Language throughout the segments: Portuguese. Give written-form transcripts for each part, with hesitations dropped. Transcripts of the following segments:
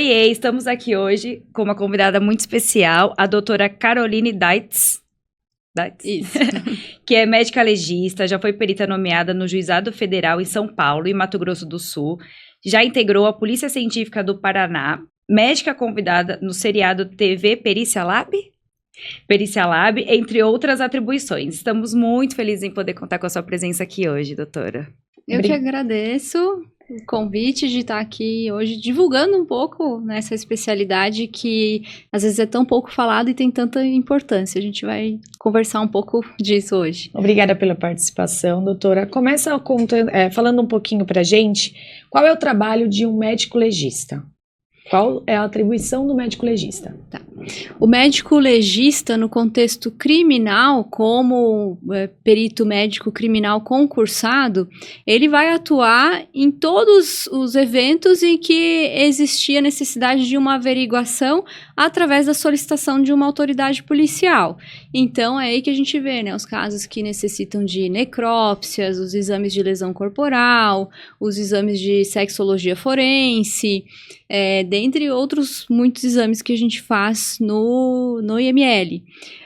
Oiê, estamos aqui hoje com uma convidada muito especial, a doutora Caroline Deitz. Isso. Que é médica legista, já foi perita nomeada no Juizado Federal em São Paulo e Mato Grosso do Sul, já integrou a Polícia Científica do Paraná, médica convidada no seriado TV Perícia Lab? Perícia Lab, entre outras atribuições. Estamos muito felizes em poder contar com a sua presença aqui hoje, doutora. Eu que agradeço o convite de estar aqui hoje divulgando um pouco nessa especialidade que às vezes é tão pouco falada e tem tanta importância. A gente vai conversar um pouco disso hoje. Obrigada pela participação, doutora. Começa falando um pouquinho pra gente, qual é o trabalho de um médico legista? Qual é a atribuição do médico legista? Tá. O médico legista, no contexto criminal, como perito médico criminal concursado, ele vai atuar em todos os eventos em que existia necessidade de uma averiguação através da solicitação de uma autoridade policial. Então, é aí que a gente vê, né, os casos que necessitam de necrópsias, os exames de lesão corporal, os exames de sexologia forense, dentre outros muitos exames que a gente faz no IML.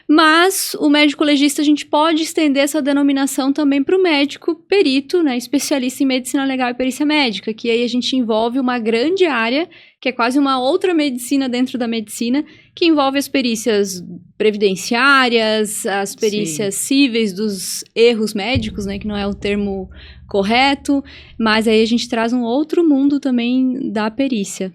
Mas o médico legista, a gente pode estender essa denominação também para o médico perito, né, especialista em medicina legal e perícia médica, que aí a gente envolve uma grande área, que é quase uma outra medicina dentro da medicina, que envolve as perícias previdenciárias, as perícias cíveis dos erros médicos, né, que não é o termo correto, mas aí a gente traz um outro mundo também da perícia.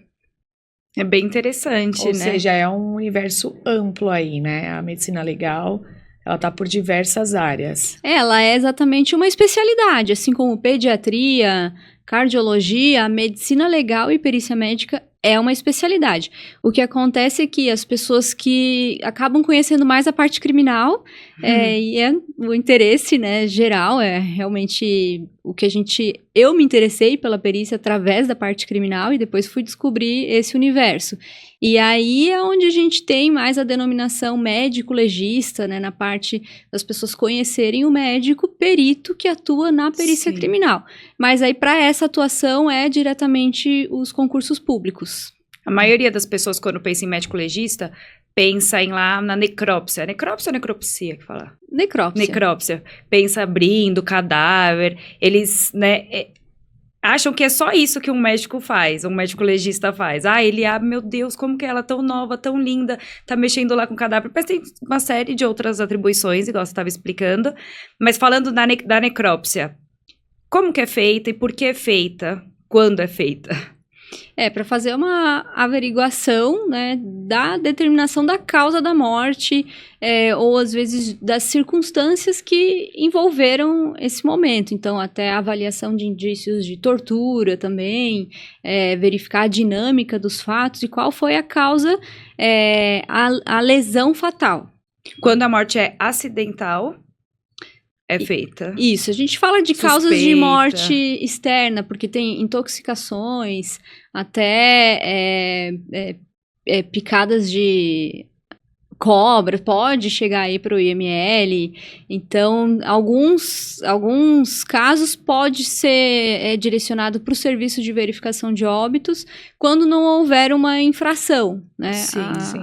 É bem interessante, né? Ou seja, é um universo amplo aí, né? A medicina legal, ela tá por diversas áreas. Ela é exatamente uma especialidade, assim como pediatria, cardiologia, a medicina legal e perícia médica é uma especialidade. O que acontece é que as pessoas que acabam conhecendo mais a parte criminal, e o interesse, né, geral, é realmente o que eu me interessei pela perícia através da parte criminal e depois fui descobrir esse universo. E aí é onde a gente tem mais a denominação médico-legista, né, na parte das pessoas conhecerem o médico perito que atua na perícia criminal. Mas aí para essa atuação é diretamente os concursos públicos. A maioria das pessoas, quando pensa em médico legista, pensa em lá na necrópsia. Necrópsia ou necropsia que fala? Necrópsia. Necrópsia. Pensa abrindo cadáver. Eles, né, acham que é só isso que um médico faz, um médico legista faz. Ele abre, meu Deus, como que ela tão nova, tão linda, tá mexendo lá com cadáver. Mas tem uma série de outras atribuições, igual você estava explicando. Mas falando da necrópsia, como que é feita e por que é feita? Quando é feita? Para fazer uma averiguação, né, da determinação da causa da morte, ou às vezes das circunstâncias que envolveram esse momento. Então, até a avaliação de indícios de tortura também, verificar a dinâmica dos fatos e qual foi a causa, a lesão fatal. Quando a morte é acidental, é feita. Isso, a gente fala de causas de morte externa, porque tem intoxicações, até picadas de cobra, pode chegar aí para o IML. Então, alguns casos pode ser direcionado para o serviço de verificação de óbitos, quando não houver uma infração, né,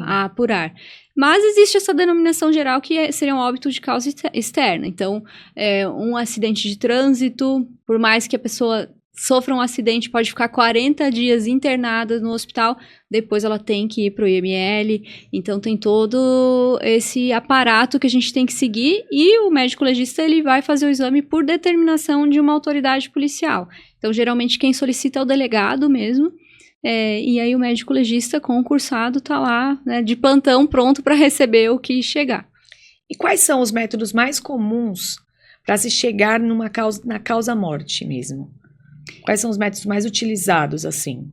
a apurar. Mas existe essa denominação geral que seria um óbito de causa externa. Então, um acidente de trânsito, por mais que a pessoa sofra um acidente, pode ficar 40 dias internada no hospital, depois ela tem que ir para o IML. Então, tem todo esse aparato que a gente tem que seguir e o médico legista ele vai fazer o exame por determinação de uma autoridade policial. Então, geralmente, quem solicita é o delegado mesmo. E aí o médico legista concursado está lá, né, de plantão, pronto para receber o que chegar. E quais são os métodos mais comuns para se chegar na causa morte mesmo? Quais são os métodos mais utilizados, assim?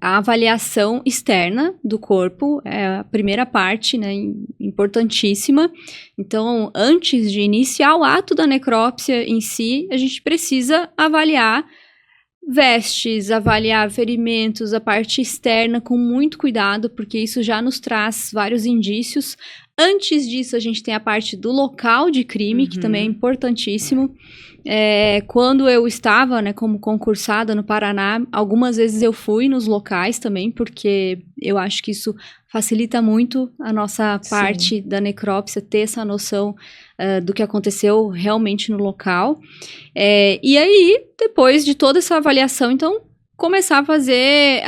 A avaliação externa do corpo é a primeira parte, né, importantíssima. Então, antes de iniciar o ato da necrópsia em si, a gente precisa avaliar vestes, avaliar ferimentos, a parte externa com muito cuidado, porque isso já nos traz vários indícios Antes disso, a gente tem a parte do local de crime, que também é importantíssimo. Quando eu estava, né, como concursada no Paraná, algumas vezes eu fui nos locais também, porque eu acho que isso facilita muito a nossa parte da necrópsia, ter essa noção do que aconteceu realmente no local. E aí, depois de toda essa avaliação, então, começar a fazer,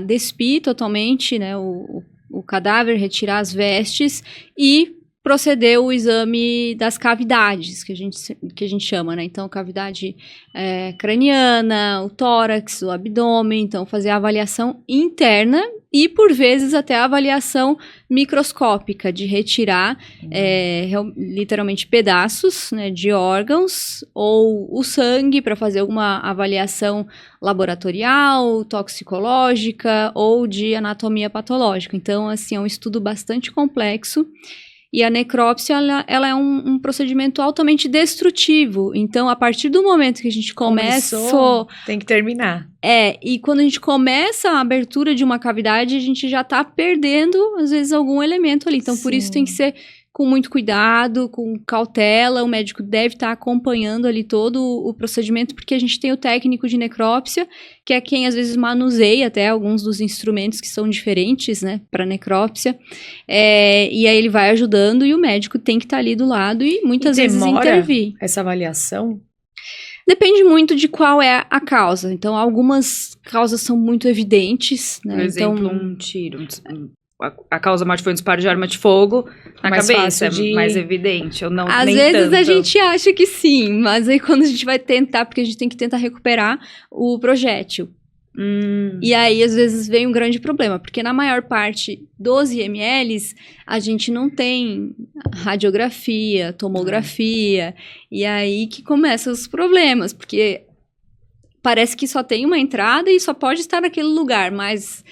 despir totalmente, né, o cadáver, retirar as vestes e proceder o exame das cavidades, que a gente chama, né? Então, cavidade craniana, o tórax, o abdômen, então fazer a avaliação interna e, por vezes, até a avaliação microscópica, de retirar literalmente pedaços, né, de órgãos ou o sangue para fazer alguma avaliação laboratorial, toxicológica ou de anatomia patológica. Então, assim, é um estudo bastante complexo. E a necrópsia, ela é um procedimento altamente destrutivo. Então, a partir do momento que a gente começou... Tem que terminar. E quando a gente começa a abertura de uma cavidade, a gente já tá perdendo, às vezes, algum elemento ali. Então, por isso tem que ser com muito cuidado, com cautela. O médico deve estar acompanhando ali todo o procedimento, porque a gente tem o técnico de necrópsia, que é quem às vezes manuseia até alguns dos instrumentos que são diferentes, né, para necrópsia. E aí ele vai ajudando e o médico tem que estar ali do lado e muitas vezes intervir. Essa avaliação? Depende muito de qual é a causa. Então, algumas causas são muito evidentes, né? Por exemplo, um tiro. A causa morte foi um disparo de arma de fogo na cabeça, mais evidente, ou não? Às nem vezes tanto. A gente acha que sim, mas aí quando a gente vai tentar, porque a gente tem que tentar recuperar o projétil. E aí, às vezes, vem um grande problema, porque na maior parte dos IMLs, a gente não tem radiografia, tomografia, e aí que começam os problemas, porque parece que só tem uma entrada e só pode estar naquele lugar, mas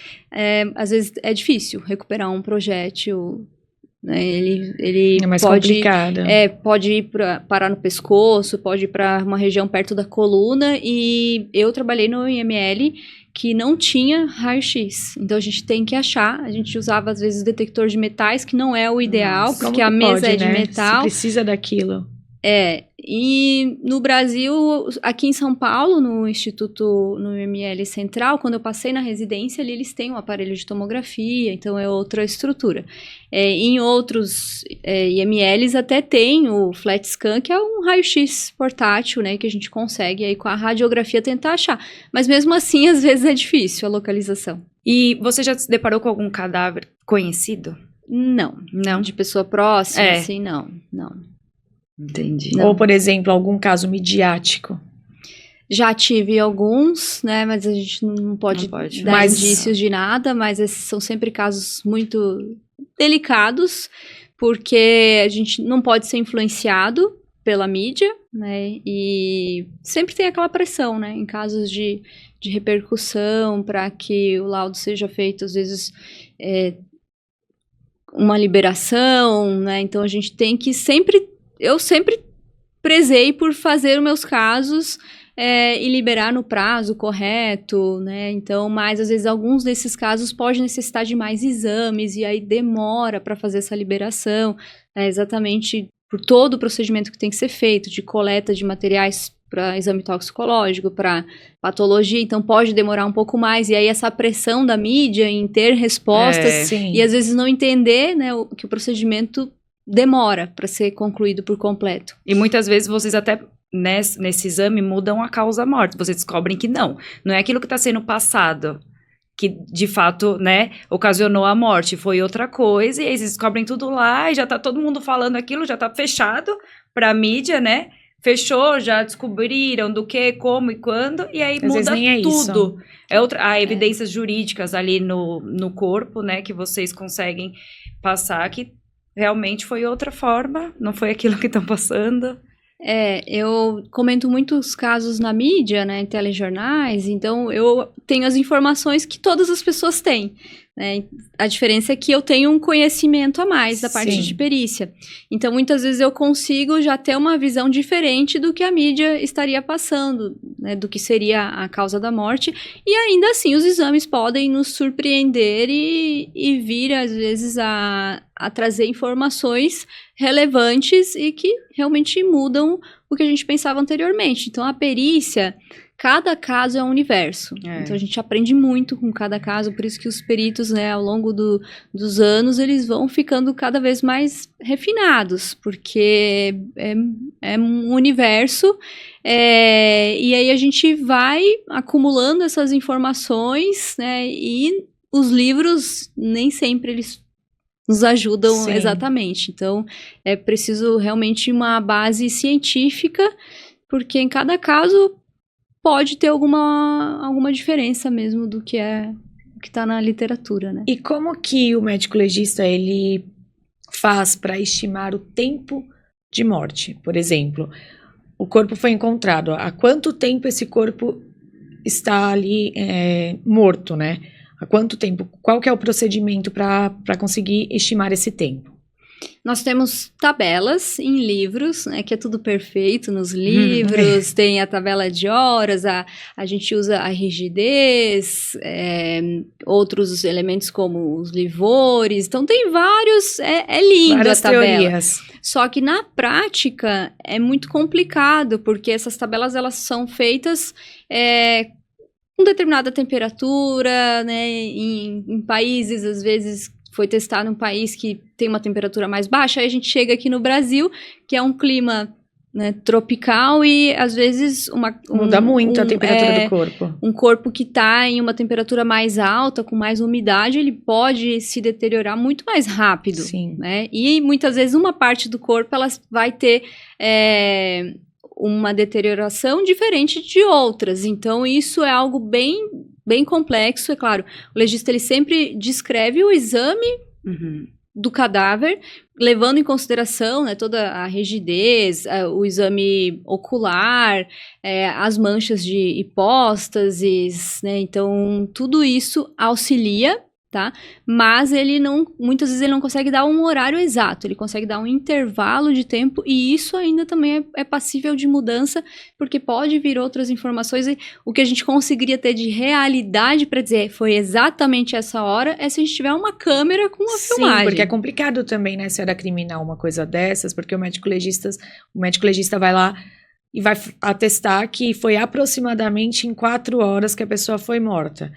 às vezes é difícil recuperar um projétil, né? Ele é mais pode, complicado. Pode ir parar no pescoço, pode ir para uma região perto da coluna, e eu trabalhei no IML que não tinha raio-x, então a gente tem que achar, a gente usava às vezes detector de metais, que não é o ideal, porque a mesa é de metal. Você precisa daquilo. E no Brasil, aqui em São Paulo, no Instituto, no IML Central, quando eu passei na residência, ali eles têm um aparelho de tomografia, então é outra estrutura. Em outros IMLs até tem o flat scan, que é um raio-x portátil, né, que a gente consegue aí com a radiografia tentar achar. Mas mesmo assim, às vezes é difícil a localização. E você já se deparou com algum cadáver conhecido? Não. De pessoa próxima, assim, não. Entendi. Não. Ou, por exemplo, algum caso midiático? Já tive alguns, né, mas a gente não pode dar indícios de nada, mas esses são sempre casos muito delicados, porque a gente não pode ser influenciado pela mídia, né, e sempre tem aquela pressão, né, em casos de repercussão, para que o laudo seja feito, às vezes, uma liberação, né, então a gente tem que eu sempre prezei por fazer os meus casos e liberar no prazo correto, né? Então, mas às vezes alguns desses casos podem necessitar de mais exames e aí demora para fazer essa liberação, exatamente por todo o procedimento que tem que ser feito, de coleta de materiais para exame toxicológico, para patologia, então pode demorar um pouco mais, e aí essa pressão da mídia em ter respostas e às vezes não entender, né, que o procedimento demora para ser concluído por completo. E muitas vezes vocês até nesse exame mudam a causa-morte. Vocês descobrem que não é aquilo que está sendo passado que de fato, né, ocasionou a morte. Foi outra coisa, e aí vocês descobrem tudo lá, e já tá todo mundo falando aquilo, já tá fechado pra mídia, né? Fechou, já descobriram do que, como e quando, e aí muda tudo. Há evidências jurídicas ali no corpo, né, que vocês conseguem passar, que realmente foi outra forma, não foi aquilo que estão passando. Eu comento muitos casos na mídia, né, em telejornais, então eu tenho as informações que todas as pessoas têm, né? A diferença é que eu tenho um conhecimento a mais da parte Sim. de perícia. Então, muitas vezes eu consigo já ter uma visão diferente do que a mídia estaria passando, né? Do que seria a causa da morte. E ainda assim, os exames podem nos surpreender e vir, às vezes, a trazer informações relevantes e que realmente mudam o que a gente pensava anteriormente. Então, a perícia, cada caso é um universo. É. Então, a gente aprende muito com cada caso, por isso que os peritos, né, ao longo dos anos, eles vão ficando cada vez mais refinados, porque é um universo, e aí a gente vai acumulando essas informações, né, e os livros nem sempre eles nos ajudam Sim. exatamente. Então, é preciso realmente uma base científica, porque em cada caso pode ter alguma diferença mesmo do que está na literatura, né? E como que o médico legista, ele faz para estimar o tempo de morte? Por exemplo, o corpo foi encontrado. Há quanto tempo esse corpo está ali morto, né? Há quanto tempo? Qual que é o procedimento para conseguir estimar esse tempo? Nós temos tabelas em livros, né, que é tudo perfeito nos livros, tem a tabela de horas, a gente usa a rigidez, outros elementos como os livores, então tem vários, é lindo Várias a tabela. teorias. Só que na prática é muito complicado, porque essas tabelas elas são feitas com determinada temperatura, né, em países, às vezes foi testado um país que tem uma temperatura mais baixa, aí a gente chega aqui no Brasil, que é um clima, né, tropical e às vezes Muda muito a temperatura do corpo. Um corpo que está em uma temperatura mais alta, com mais umidade, ele pode se deteriorar muito mais rápido. Sim. Né? E muitas vezes uma parte do corpo ela vai ter uma deterioração diferente de outras. Então, isso é algo bem complexo, é claro. O legista ele sempre descreve o exame do cadáver, levando em consideração, né, toda a rigidez, o exame ocular, as manchas de hipóstases, né? Então, tudo isso auxilia, tá? Mas muitas vezes ele não consegue dar um horário exato, ele consegue dar um intervalo de tempo e isso ainda também é passível de mudança, porque pode vir outras informações e o que a gente conseguiria ter de realidade para dizer foi exatamente essa hora é se a gente tiver uma câmera com uma filmagem. Sim, porque é complicado também, né, se era criminal uma coisa dessas, porque o médico legista vai lá e vai atestar que foi aproximadamente em 4 horas que a pessoa foi morta.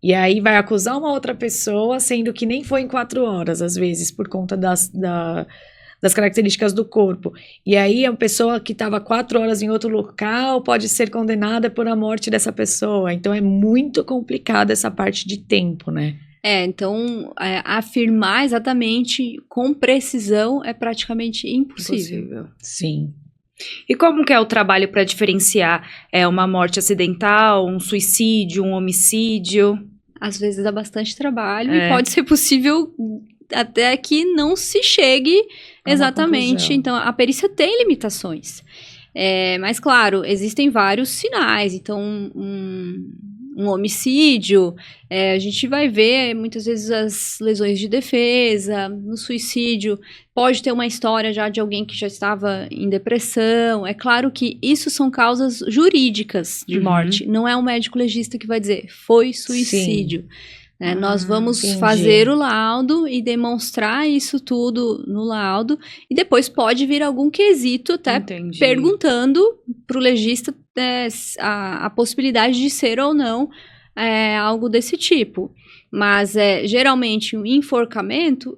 E aí vai acusar uma outra pessoa, sendo que nem foi em 4 horas, às vezes, por conta das características do corpo. E aí a pessoa que estava 4 horas em outro local pode ser condenada por a morte dessa pessoa. Então é muito complicado essa parte de tempo, né? Então afirmar exatamente com precisão é praticamente impossível. Sim. E como que é o trabalho para diferenciar uma morte acidental, um suicídio, um homicídio? Às vezes dá bastante trabalho e pode ser possível até que não se chegue exatamente. Então, a perícia tem limitações. Mas, claro, existem vários sinais. Então, um homicídio, a gente vai ver muitas vezes as lesões de defesa. No suicídio, pode ter uma história já de alguém que já estava em depressão. É claro que isso são causas jurídicas de morte. Não é um médico legista que vai dizer, foi suicídio. Né? Nós vamos fazer o laudo e demonstrar isso tudo no laudo. E depois pode vir algum quesito até perguntando para o legista a possibilidade de ser ou não algo desse tipo. Mas geralmente o enforcamento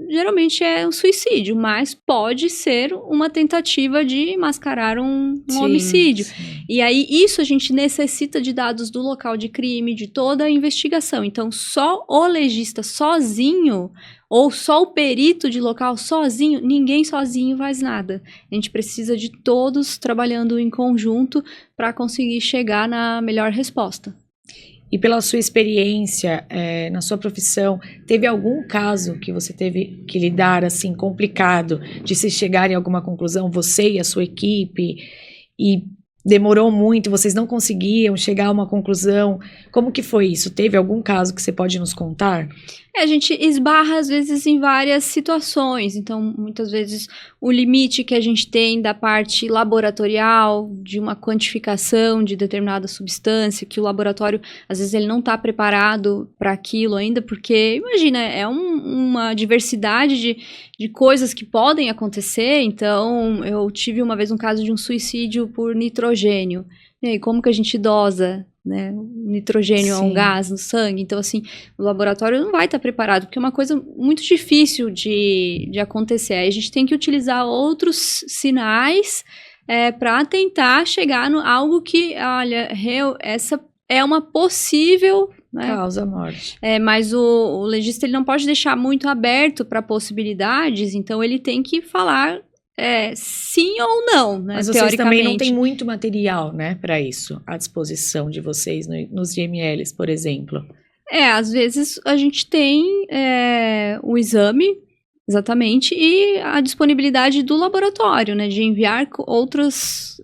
geralmente é um suicídio, mas pode ser uma tentativa de mascarar um homicídio. Sim. E aí, isso a gente necessita de dados do local de crime, de toda a investigação. Então, só o legista sozinho, ou só o perito de local sozinho, ninguém sozinho faz nada. A gente precisa de todos trabalhando em conjunto para conseguir chegar na melhor resposta. E pela sua experiência, na sua profissão, teve algum caso que você teve que lidar, assim, complicado, de se chegar em alguma conclusão, você e a sua equipe, e demorou muito, vocês não conseguiam chegar a uma conclusão? Como que foi isso? Teve algum caso que você pode nos contar? A gente esbarra, às vezes, em várias situações. Então, muitas vezes, o limite que a gente tem da parte laboratorial, de uma quantificação de determinada substância, que o laboratório, às vezes, ele não está preparado para aquilo ainda, porque, imagina, é uma diversidade de coisas que podem acontecer. Então, eu tive uma vez um caso de um suicídio por nitrogênio. E aí, como que a gente dosa, né? O nitrogênio é um Sim. gás no sangue. Então, assim, o laboratório não vai estar preparado, porque é uma coisa muito difícil de acontecer. Aí a gente tem que utilizar outros sinais para tentar chegar no algo que, olha, essa é uma possível, né? Causa morte. Mas o legista ele não pode deixar muito aberto para possibilidades, então ele tem que falar sim ou não, né? Mas vocês também não têm muito material, né, para isso, à disposição de vocês nos GMLs, por exemplo. Às vezes a gente tem o exame, exatamente, e a disponibilidade do laboratório, né, de enviar outras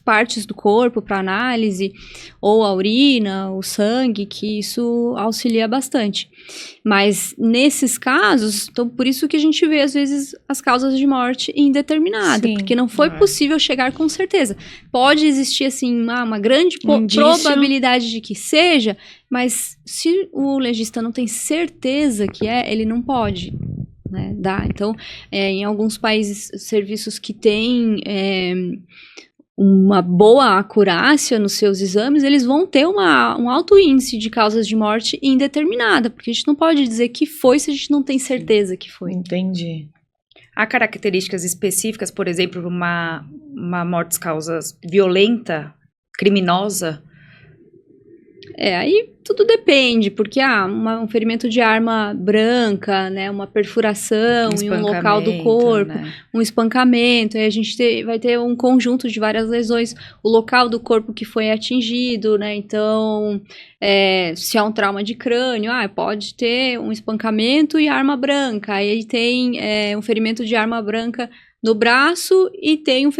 partes do corpo para análise, ou a urina, o sangue, que isso auxilia bastante. Mas nesses casos, então por isso que a gente vê às vezes as causas de morte indeterminada, Sim, porque não foi possível chegar com certeza. Pode existir assim uma grande probabilidade de que seja, mas se o legista não tem certeza que ele não pode, né, dar. Então, em alguns países, serviços que têm uma boa acurácia nos seus exames, eles vão ter um alto índice de causas de morte indeterminada, porque a gente não pode dizer que foi se a gente não tem certeza que foi. Entendi. Há características específicas, por exemplo, uma morte causa violenta, criminosa? Aí tudo depende, porque um ferimento de arma branca, né, uma perfuração em um local do corpo, né? Um espancamento, aí a gente vai ter um conjunto de várias lesões, o local do corpo que foi atingido, né, então, se há um trauma de crânio, pode ter um espancamento e arma branca, aí tem um ferimento de arma branca no braço e tem um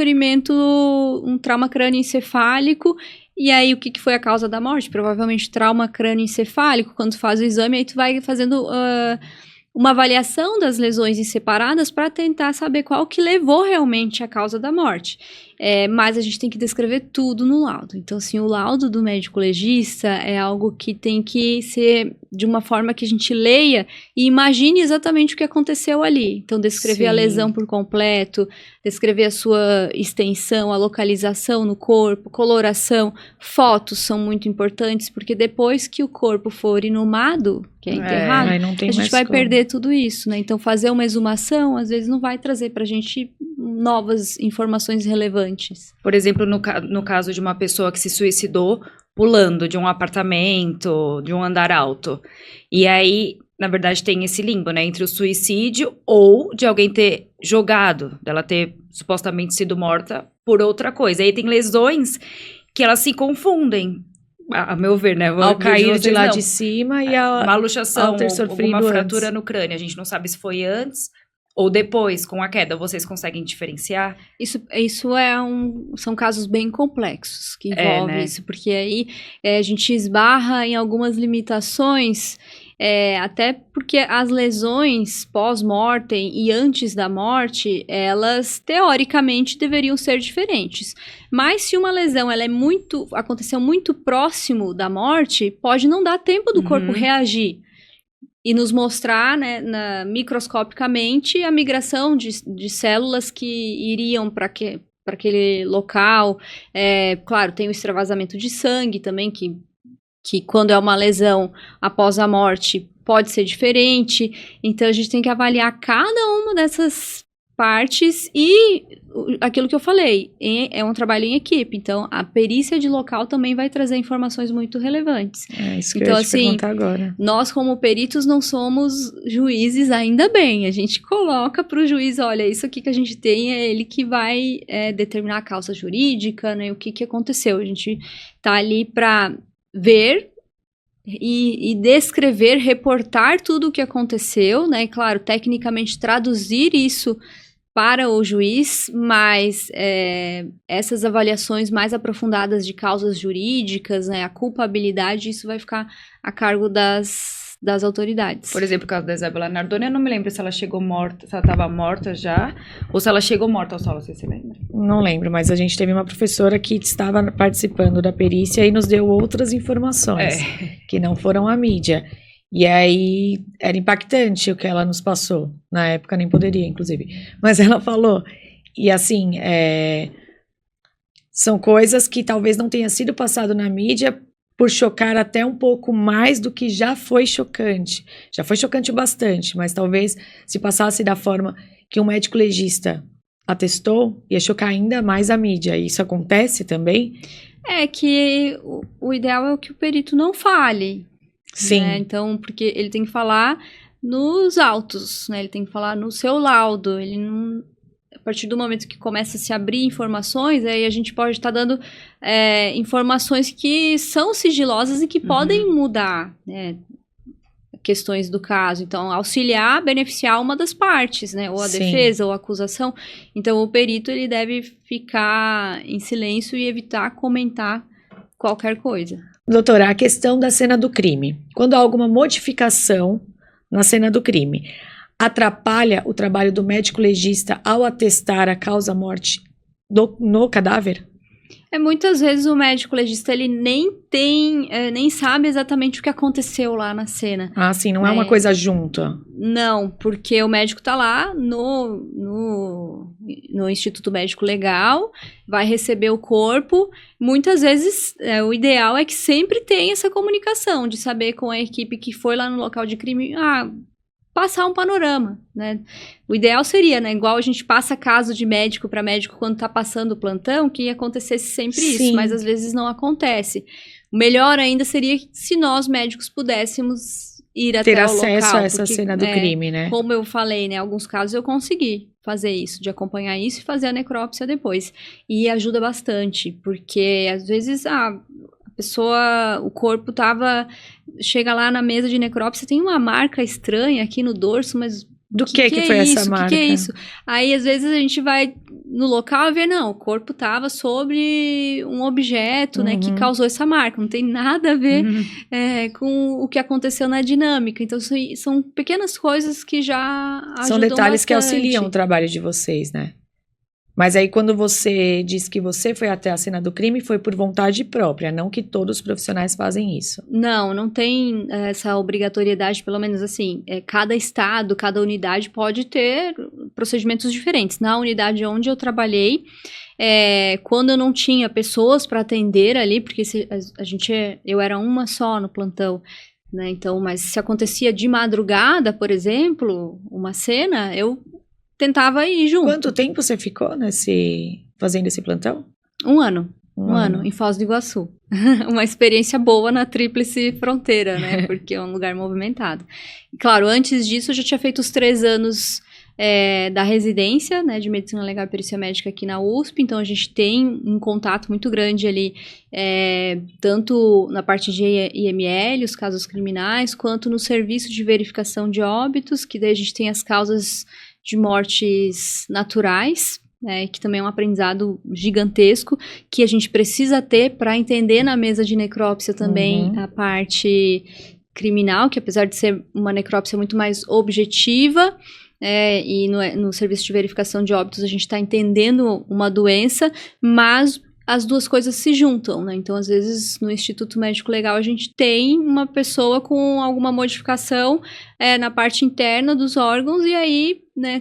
trauma crânioencefálico. E aí, o que foi a causa da morte? Provavelmente trauma crânioencefálico. Quando tu faz o exame, aí tu vai fazendo uma avaliação das lesões em separadas para tentar saber qual que levou realmente à causa da morte. Mas a gente tem que descrever tudo no laudo. Então, assim, o laudo do médico legista é algo que tem que ser de uma forma que a gente leia e imagine exatamente o que aconteceu ali. Então, descrever a lesão por completo, descrever a sua extensão, a localização no corpo, coloração, fotos são muito importantes, porque depois que o corpo for inumado, que é enterrado, a gente vai perder tudo isso, né? Então, fazer uma exumação, às vezes, não vai trazer pra gente novas informações relevantes. Por exemplo, no caso de uma pessoa que se suicidou pulando de um apartamento, de um andar alto. E aí, na verdade, tem esse limbo, né? Entre o suicídio ou de alguém ter jogado, dela ter supostamente sido morta por outra coisa. E aí tem lesões que elas se confundem, a meu ver, né? Ao cair de lá de cima e uma luxação, ter sofrido alguma fratura antes. no crânio. A gente não sabe se foi antes ou depois, com a queda. Vocês conseguem diferenciar? Isso são casos bem complexos que envolvem né? isso, porque aí a gente esbarra em algumas limitações, até porque as lesões pós-mortem e antes da morte, elas teoricamente deveriam ser diferentes. Mas se uma lesão aconteceu muito próximo da morte, pode não dar tempo do corpo reagir. E nos mostrar, né, microscopicamente, a migração de células que iriam para aquele local. Claro, tem o extravasamento de sangue também, que quando é uma lesão após a morte pode ser diferente. Então, a gente tem que avaliar cada uma dessas partes e aquilo que eu falei, é um trabalho em equipe. Então, a perícia de local também vai trazer informações muito relevantes. Isso que eu ia te perguntar agora. Nós, como peritos, não somos juízes, ainda bem. A gente coloca para o juiz, olha, isso aqui que a gente tem é ele que vai determinar a causa jurídica, né, o que aconteceu. A gente está ali para ver e descrever, reportar tudo o que aconteceu, né, e claro, tecnicamente traduzir isso para o juiz, mas essas avaliações mais aprofundadas de causas jurídicas, né, a culpabilidade, isso vai ficar a cargo das autoridades. Por exemplo, o caso da Isabela Nardoni, eu não me lembro se ela chegou morta, se ela estava morta já, ou se ela chegou morta ao solo, você se lembra? Não lembro, mas a gente teve uma professora que estava participando da perícia e nos deu outras informações que não foram à mídia. E aí era impactante o que ela nos passou. Na época nem poderia, inclusive. Mas ela falou. E assim, são coisas que talvez não tenha sido passado na mídia por chocar até um pouco mais do que já foi chocante. Já foi chocante bastante, mas talvez se passasse da forma que um médico legista atestou, ia chocar ainda mais a mídia. E isso acontece também? É que o ideal é que o perito não fale. Sim. Né? Então, porque ele tem que falar nos autos, né? Ele tem que falar no seu laudo. Ele não... A partir do momento que começa a se abrir informações, aí a gente pode estar dando informações que são sigilosas e que podem mudar, né, questões do caso. Então, auxiliar, beneficiar uma das partes, né, ou a defesa ou a acusação. Então, o perito ele deve ficar em silêncio e evitar comentar qualquer coisa. Doutora, a questão da cena do crime. Quando há alguma modificação na cena do crime, atrapalha o trabalho do médico legista ao atestar a causa-morte no cadáver? Muitas vezes o médico legista ele nem sabe exatamente o que aconteceu lá na cena. Ah, sim, não é uma coisa junta. Não, porque o médico tá lá no Instituto Médico Legal, vai receber o corpo. Muitas vezes, o ideal é que sempre tenha essa comunicação, de saber com a equipe que foi lá no local de crime, passar um panorama, né? O ideal seria, né, igual a gente passa caso de médico para médico quando tá passando o plantão, que acontecesse sempre isso, mas às vezes não acontece. O melhor ainda seria se nós médicos pudéssemos ir até o local. Ter acesso a essa cena do crime, né? Como eu falei, né, em alguns casos eu consegui fazer isso, de acompanhar isso e fazer a necrópsia depois. E ajuda bastante, porque às vezes o corpo chega lá na mesa de necrópsia, tem uma marca estranha aqui no dorso, mas do que foi essa marca? O que é isso? Aí, às vezes, a gente vai no local e vê, não, o corpo estava sobre um objeto, né, que causou essa marca, não tem nada a ver com o que aconteceu na dinâmica. Então, são pequenas coisas que já ajudam São detalhes bastante. Que auxiliam o trabalho de vocês, né? Mas aí quando você diz que você foi até a cena do crime, foi por vontade própria, não que todos os profissionais fazem isso. Não tem essa obrigatoriedade, pelo menos assim, cada estado, cada unidade pode ter procedimentos diferentes. Na unidade onde eu trabalhei, quando eu não tinha pessoas para atender ali, porque eu era uma só no plantão, né? Então, mas se acontecia de madrugada, por exemplo, uma cena, eu tentava ir junto. Quanto tempo você ficou fazendo esse plantão? Um ano, em Foz do Iguaçu. Uma experiência boa na Tríplice Fronteira, né? Porque é um lugar movimentado. Claro, antes disso eu já tinha feito os 3 anos da residência, né, de Medicina Legal e Perícia Médica aqui na USP, então a gente tem um contato muito grande ali, tanto na parte de IML, os casos criminais, quanto no serviço de verificação de óbitos, que daí a gente tem as causas de mortes naturais, né, que também é um aprendizado gigantesco, que a gente precisa ter para entender na mesa de necrópsia também a parte criminal, que apesar de ser uma necrópsia muito mais objetiva, e no serviço de verificação de óbitos a gente está entendendo uma doença, mas as duas coisas se juntam, né? Então, às vezes, no Instituto Médico Legal, a gente tem uma pessoa com alguma modificação na parte interna dos órgãos, e aí, né,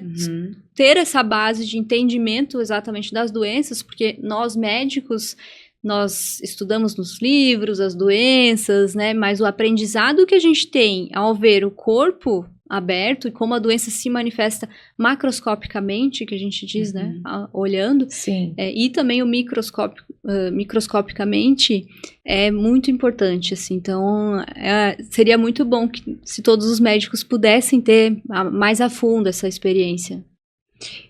ter essa base de entendimento exatamente das doenças, porque nós médicos, nós estudamos nos livros as doenças, né, mas o aprendizado que a gente tem ao ver o corpo aberto e como a doença se manifesta macroscopicamente, que a gente diz, né, olhando, e também o microscopicamente é muito importante, assim. Então, seria muito bom se todos os médicos pudessem ter mais a fundo essa experiência.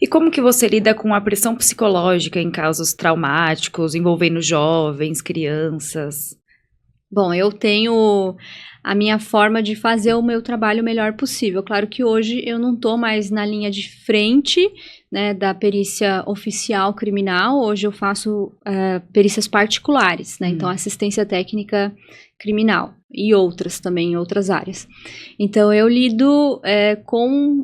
E como que você lida com a pressão psicológica em casos traumáticos, envolvendo jovens, crianças? Bom, eu tenho a minha forma de fazer o meu trabalho o melhor possível. Claro que hoje eu não estou mais na linha de frente, né, da perícia oficial criminal. Hoje eu faço perícias particulares, né? Então, assistência técnica criminal e outras também, em outras áreas. Então, eu lido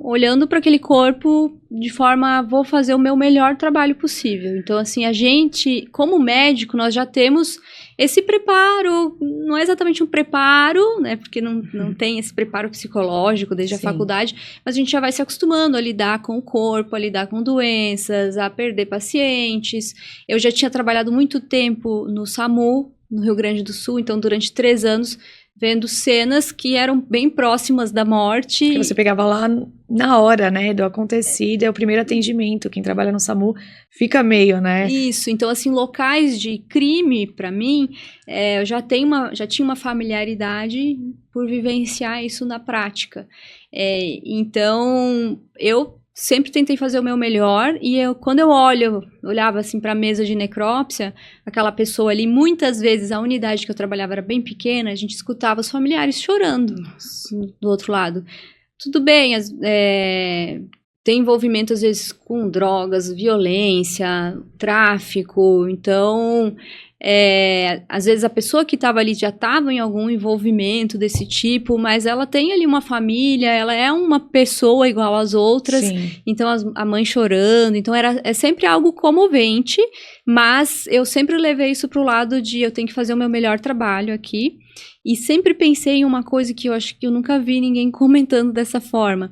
olhando para aquele corpo de forma, vou fazer o meu melhor trabalho possível. Então, assim, a gente, como médico, nós já temos esse preparo, não é exatamente um preparo, né, porque não tem esse preparo psicológico desde a faculdade, mas a gente já vai se acostumando a lidar com o corpo, a lidar com doenças, a perder pacientes. Eu já tinha trabalhado muito tempo no SAMU, no Rio Grande do Sul, então durante 3 anos, vendo cenas que eram bem próximas da morte. Que você pegava lá na hora, né, do acontecido, é o primeiro atendimento. Quem trabalha no SAMU fica meio, né? Isso, então assim, locais de crime, para mim, eu já tinha uma familiaridade por vivenciar isso na prática. Então, eu sempre tentei fazer o meu melhor, e quando eu olhava assim para a mesa de necrópsia, aquela pessoa ali, muitas vezes a unidade que eu trabalhava era bem pequena, a gente escutava os familiares chorando do outro lado. Tudo bem, tem envolvimento às vezes com drogas, violência, tráfico, então às vezes a pessoa que estava ali já estava em algum envolvimento desse tipo, mas ela tem ali uma família, ela é uma pessoa igual às outras. Sim. Então a mãe chorando, então é sempre algo comovente, mas eu sempre levei isso para o lado de eu tenho que fazer o meu melhor trabalho aqui, e sempre pensei em uma coisa que eu acho que eu nunca vi ninguém comentando dessa forma,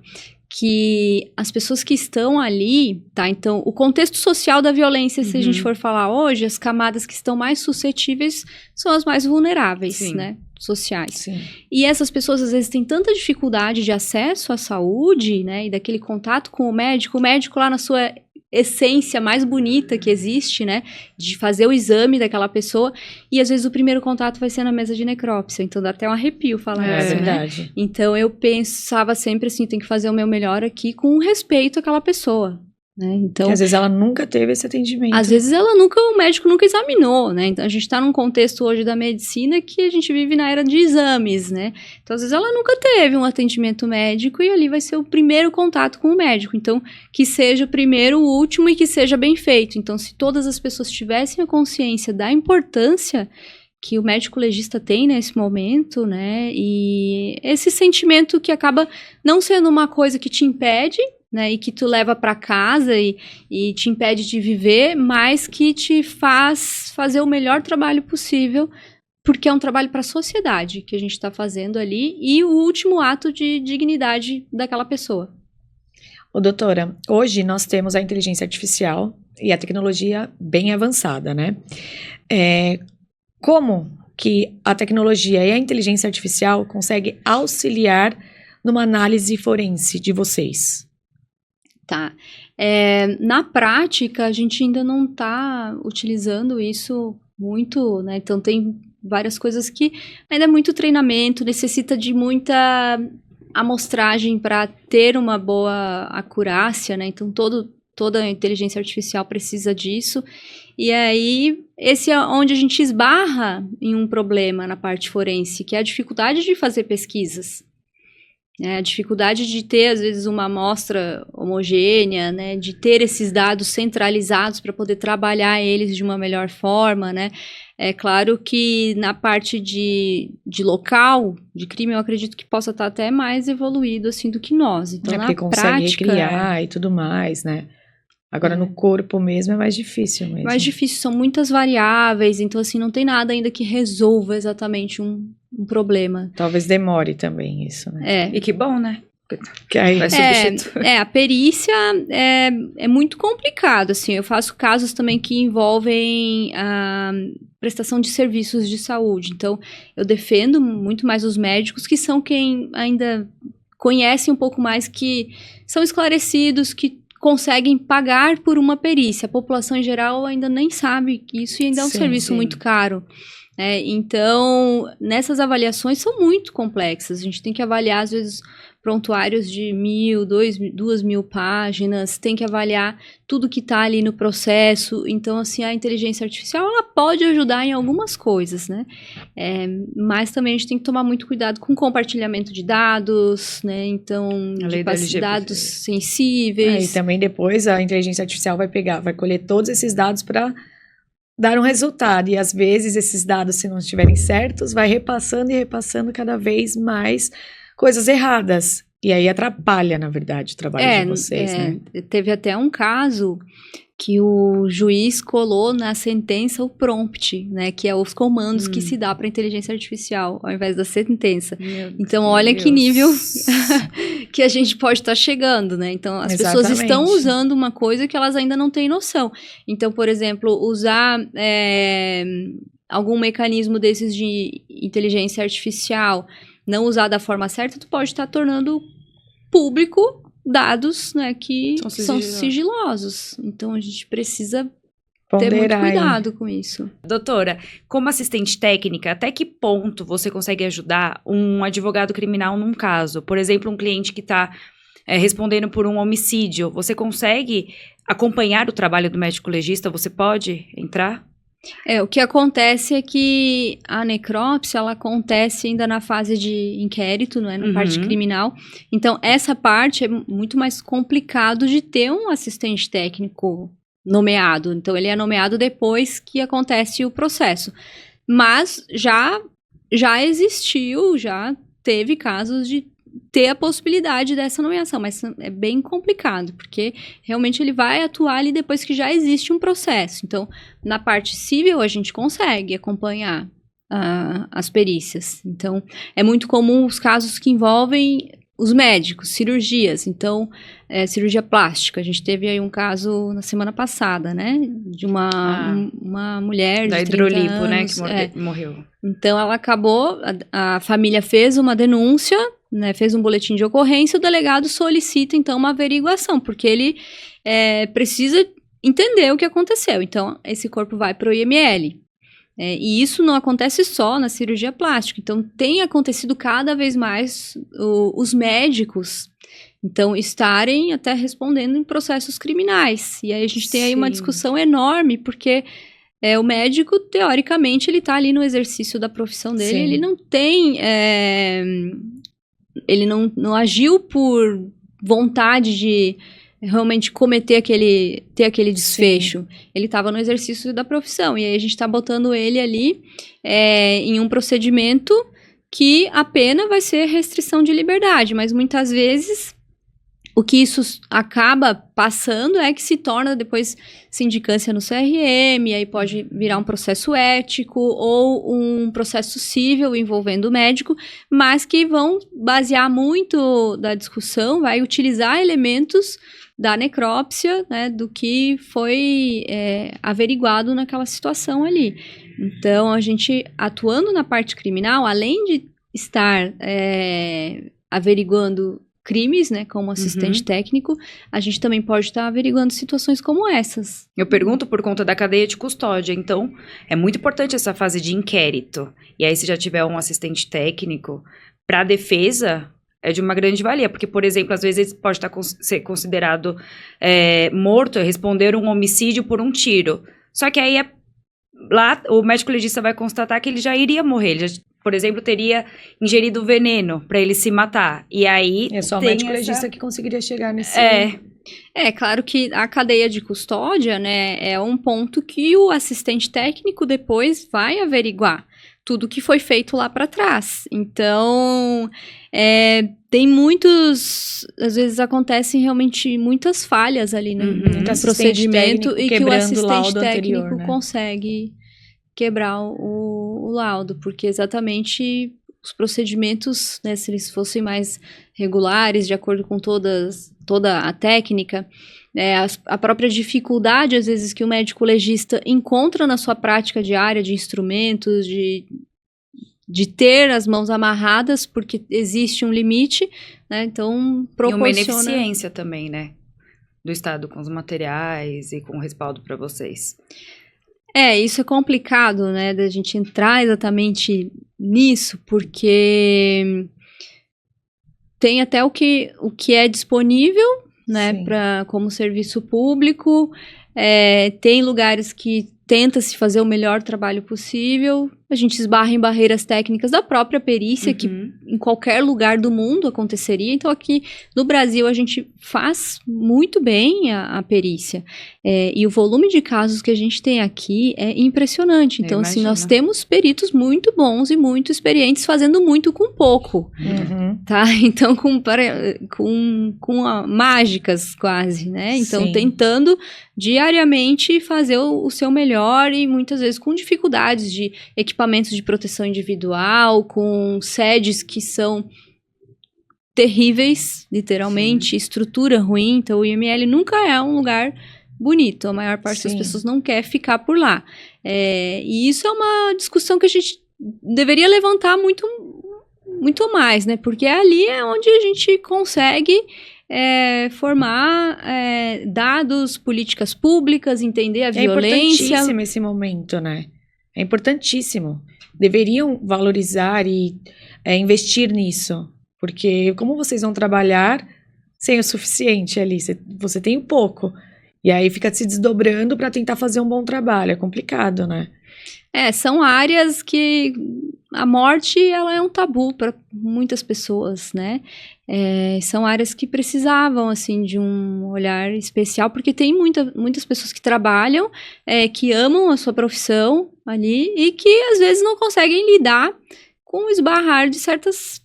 que as pessoas que estão ali, tá? Então, o contexto social da violência, se a gente for falar hoje, as camadas que estão mais suscetíveis são as mais vulneráveis, sim, né? Sociais. Sim. E essas pessoas, às vezes, têm tanta dificuldade de acesso à saúde, né? E daquele contato com o médico lá na sua essência mais bonita que existe, né, de fazer o exame daquela pessoa, e às vezes o primeiro contato vai ser na mesa de necrópsia, então dá até um arrepio falar isso, verdade, né? Então eu pensava sempre assim, tem que fazer o meu melhor aqui com respeito àquela pessoa, né? Então, às vezes ela nunca teve esse atendimento. Às vezes o médico nunca examinou, né? Então a gente está num contexto hoje da medicina que a gente vive na era de exames, né? Então às vezes ela nunca teve um atendimento médico, e ali vai ser o primeiro contato com o médico. Então que seja o primeiro, o último, e que seja bem feito. Então, se todas as pessoas tivessem a consciência da importância que o médico legista tem nesse momento, né? E esse sentimento que acaba não sendo uma coisa que te impede, né, e que tu leva para casa e te impede de viver, mas que te faz fazer o melhor trabalho possível, porque é um trabalho para a sociedade que a gente está fazendo ali, e o último ato de dignidade daquela pessoa. Ô, doutora, hoje nós temos a inteligência artificial e a tecnologia bem avançada, né? Como que a tecnologia e a inteligência artificial conseguem auxiliar numa análise forense de vocês? Tá. Na prática, a gente ainda não está utilizando isso muito, né? Então, tem várias coisas que ainda é muito treinamento, necessita de muita amostragem para ter uma boa acurácia, né? Então, toda a inteligência artificial precisa disso. E aí, esse é onde a gente esbarra em um problema na parte forense, que é a dificuldade de fazer pesquisas. A dificuldade de ter, às vezes, uma amostra homogênea, né, de ter esses dados centralizados para poder trabalhar eles de uma melhor forma, né. É claro que na parte de local, de crime, eu acredito que possa estar até mais evoluído, assim, do que nós. Então, na porque prática, consegue criar e tudo mais, né. Agora, no corpo mesmo, é mais difícil mesmo. Mais difícil, são muitas variáveis, então, assim, não tem nada ainda que resolva exatamente um problema. Talvez demore também isso, né? E que bom, né? Que aí vai substituir. A perícia é muito complicado, assim, eu faço casos também que envolvem a prestação de serviços de saúde, então, eu defendo muito mais os médicos, que são quem ainda conhece um pouco mais, que são esclarecidos, que conseguem pagar por uma perícia. A população em geral ainda nem sabe que isso, e ainda é um serviço muito caro. Então, nessas avaliações são muito complexas. A gente tem que avaliar, às vezes, prontuários de 1.000, 2.000 páginas, tem que avaliar tudo que está ali no processo. Então, assim, a inteligência artificial, ela pode ajudar em algumas coisas, né? Mas também a gente tem que tomar muito cuidado com compartilhamento de dados, né? Então, A lei da LGPD. dados sensíveis. E também depois a inteligência artificial vai colher todos esses dados para dar um resultado. E às vezes esses dados, se não estiverem certos, vai repassando e repassando cada vez mais coisas erradas. E aí atrapalha, na verdade, o trabalho de vocês, né? Teve até um caso que o juiz colou na sentença o prompt, né? Que é os comandos que se dá para inteligência artificial, ao invés da sentença. Então, olha que nível que a gente pode estar chegando, né? Então, as pessoas estão usando uma coisa que elas ainda não têm noção. Então, por exemplo, usar algum mecanismo desses de inteligência artificial não usar da forma certa, tu pode estar tornando público dados, né, que são sigilosos. Então, a gente precisa ter muito cuidado com isso. Doutora, como assistente técnica, até que ponto você consegue ajudar um advogado criminal num caso? Por exemplo, um cliente que está respondendo por um homicídio. Você consegue acompanhar o trabalho do médico legista? Você pode entrar? O que acontece é que a necrópsia, ela acontece ainda na fase de inquérito, não é? Na parte criminal. Então, essa parte é muito mais complicado de ter um assistente técnico nomeado. Então, ele é nomeado depois que acontece o processo. Mas já existiu, já teve casos de ter a possibilidade dessa nomeação, mas é bem complicado, porque realmente ele vai atuar ali depois que já existe um processo. Então, na parte civil, a gente consegue acompanhar as perícias. Então, é muito comum os casos que envolvem os médicos, cirurgias. Então, cirurgia plástica. A gente teve aí um caso na semana passada, né? De uma mulher da de 30 Hidrolipo, anos, né? Que morreu. Então, ela acabou, a família fez uma denúncia, né, fez um boletim de ocorrência, o delegado solicita, então, uma averiguação, porque ele precisa entender o que aconteceu. Então, esse corpo vai para o IML. E isso não acontece só na cirurgia plástica. Então, tem acontecido cada vez mais os médicos, então, estarem até respondendo em processos criminais. E aí a gente tem aí uma discussão enorme, porque o médico, teoricamente, ele está ali no exercício da profissão dele, ele não tem... ele não agiu por vontade de realmente ter aquele desfecho. Sim. Ele estava no exercício da profissão. E aí a gente está botando ele ali em um procedimento que a pena vai ser restrição de liberdade. Mas muitas vezes o que isso acaba passando é que se torna depois sindicância no CRM, aí pode virar um processo ético ou um processo civil envolvendo o médico, mas que vão basear muito da discussão, vai utilizar elementos da necrópsia, né, do que foi averiguado naquela situação ali. Então, a gente atuando na parte criminal, além de estar averiguando crimes, né, como assistente técnico, a gente também pode estar averiguando situações como essas. Eu pergunto por conta da cadeia de custódia, então é muito importante essa fase de inquérito. E aí, se já tiver um assistente técnico, para a defesa, é de uma grande valia, porque, por exemplo, às vezes pode ser considerado morto, responder um homicídio por um tiro. Só que aí, lá, o médico legista vai constatar que ele já iria morrer, ele já, por exemplo, teria ingerido veneno para ele se matar. E aí é só o médico legista que conseguiria chegar nesse... Claro que a cadeia de custódia, né, é um ponto que o assistente técnico depois vai averiguar tudo que foi feito lá para trás. Então, tem às vezes acontecem realmente muitas falhas ali no procedimento e que o assistente técnico anterior, né, consegue quebrar o laudo, porque exatamente os procedimentos, né, se eles fossem mais regulares, de acordo com toda a técnica, a própria dificuldade, às vezes, que o médico legista encontra na sua prática diária de instrumentos, de ter as mãos amarradas, porque existe um limite, né, então proporciona... E uma ineficiência também, né, do Estado com os materiais e com o respaldo para vocês. Isso é complicado, né, da gente entrar exatamente nisso, porque tem até o que é disponível, né, como serviço público, tem lugares que tenta-se fazer o melhor trabalho possível, a gente esbarra em barreiras técnicas da própria perícia, que em qualquer lugar do mundo aconteceria. Então, aqui no Brasil, a gente faz muito bem a perícia. E o volume de casos que a gente tem aqui é impressionante. Então, assim, nós temos peritos muito bons e muito experientes fazendo muito com pouco. Tá? Então, com mágicas quase, né? Então, tentando diariamente fazer o seu melhor e muitas vezes com dificuldades de equipamentos de proteção individual, com sedes que são terríveis, literalmente, estrutura ruim. Então, o IML nunca é um lugar bonito. A maior parte das pessoas não quer ficar por lá. E isso é uma discussão que a gente deveria levantar muito mais, né? Porque ali é onde a gente consegue formar dados, políticas públicas, entender a violência. É importantíssimo esse momento, né? É importantíssimo. Deveriam valorizar e investir nisso. Porque como vocês vão trabalhar sem o suficiente ali? Você tem o pouco. E aí fica se desdobrando para tentar fazer um bom trabalho. É complicado, né? São áreas que a morte ela é um tabu para muitas pessoas, né? São áreas que precisavam, assim, de um olhar especial, porque tem muitas pessoas que trabalham, que amam a sua profissão ali e que, às vezes, não conseguem lidar com o esbarrar de certas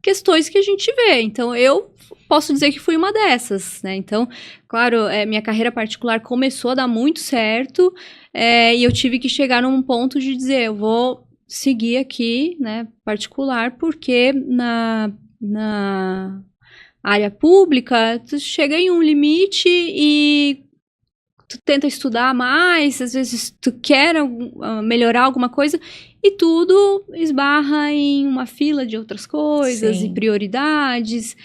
questões que a gente vê. Então, eu posso dizer que fui uma dessas, né? Então, claro, minha carreira particular começou a dar muito certo, e eu tive que chegar num ponto de dizer, eu vou seguir aqui, né, particular, porque na área pública, tu chega em um limite e tu tenta estudar mais, às vezes tu quer melhorar alguma coisa e tudo esbarra em uma fila de outras coisas e prioridades.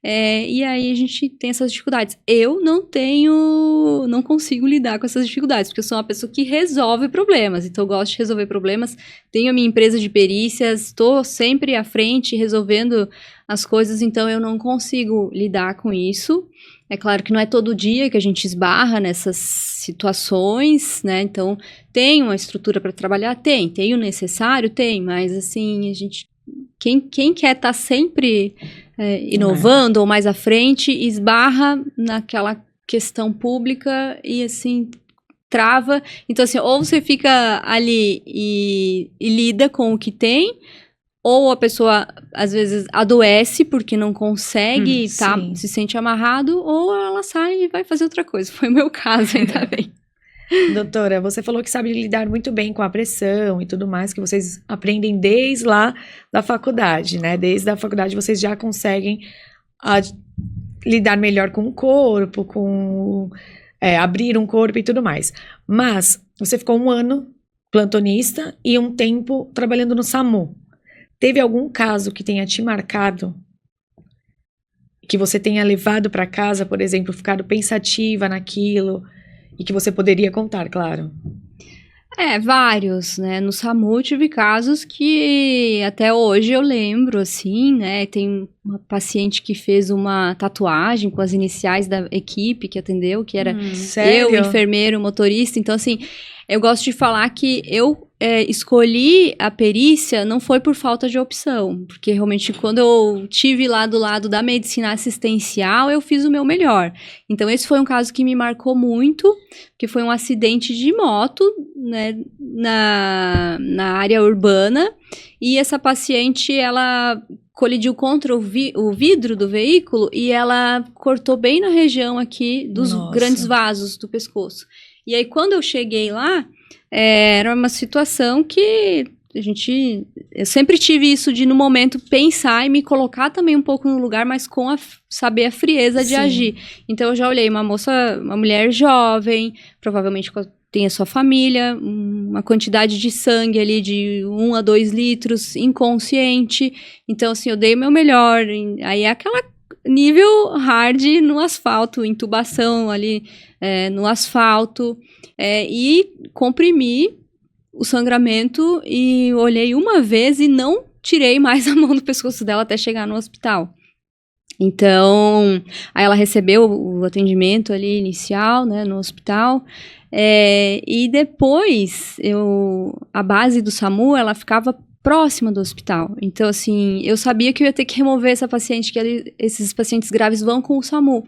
E aí a gente tem essas dificuldades. Eu não consigo lidar com essas dificuldades, porque eu sou uma pessoa que resolve problemas, então eu gosto de resolver problemas, tenho a minha empresa de perícias, estou sempre à frente resolvendo as coisas, então eu não consigo lidar com isso. É claro que não é todo dia que a gente esbarra nessas situações, né? Então, tem uma estrutura para trabalhar? Tem o necessário? Tem, mas assim, a gente... Quem quer estar sempre inovando ou mais à frente, esbarra naquela questão pública e, assim, trava. Então, assim, ou você fica ali e lida com o que tem, ou a pessoa, às vezes, adoece porque não consegue, se sente amarrado, ou ela sai e vai fazer outra coisa. Foi o meu caso, ainda bem. Doutora, você falou que sabe lidar muito bem com a pressão e tudo mais, que vocês aprendem desde lá da faculdade, né? Desde a faculdade vocês já conseguem lidar melhor com o corpo, abrir um corpo e tudo mais. Mas você ficou 1 ano plantonista e um tempo trabalhando no SAMU. Teve algum caso que tenha te marcado, que você tenha levado para casa, por exemplo, ficado pensativa naquilo e que você poderia contar, claro? Vários, né? No SAMU tive casos que até hoje eu lembro, assim, né? Tem uma paciente que fez uma tatuagem com as iniciais da equipe que atendeu, que era eu, enfermeiro, motorista. Então, assim, eu gosto de falar que eu escolhi a perícia não foi por falta de opção, porque realmente quando eu tive lá do lado da medicina assistencial, eu fiz o meu melhor. Então esse foi um caso que me marcou muito, que foi um acidente de moto, né, na área urbana, e essa paciente, ela colidiu contra o vidro do veículo e ela cortou bem na região aqui dos grandes vasos do pescoço. E aí quando eu cheguei lá, era uma situação que eu sempre tive isso de, no momento, pensar e me colocar também um pouco no lugar, mas com saber a frieza de agir. Então, eu já olhei uma mulher jovem, provavelmente tem a sua família, uma quantidade de sangue ali de 1 a 2 litros, inconsciente. Então, assim, eu dei o meu melhor. Aí é aquela nível hard no asfalto, intubação ali no asfalto. e comprimi o sangramento e olhei uma vez e não tirei mais a mão do pescoço dela até chegar no hospital. Então, aí ela recebeu o atendimento ali inicial, né, no hospital, e depois a base do SAMU, ela ficava próxima do hospital. Então, assim, eu sabia que eu ia ter que remover essa paciente, esses pacientes graves vão com o SAMU.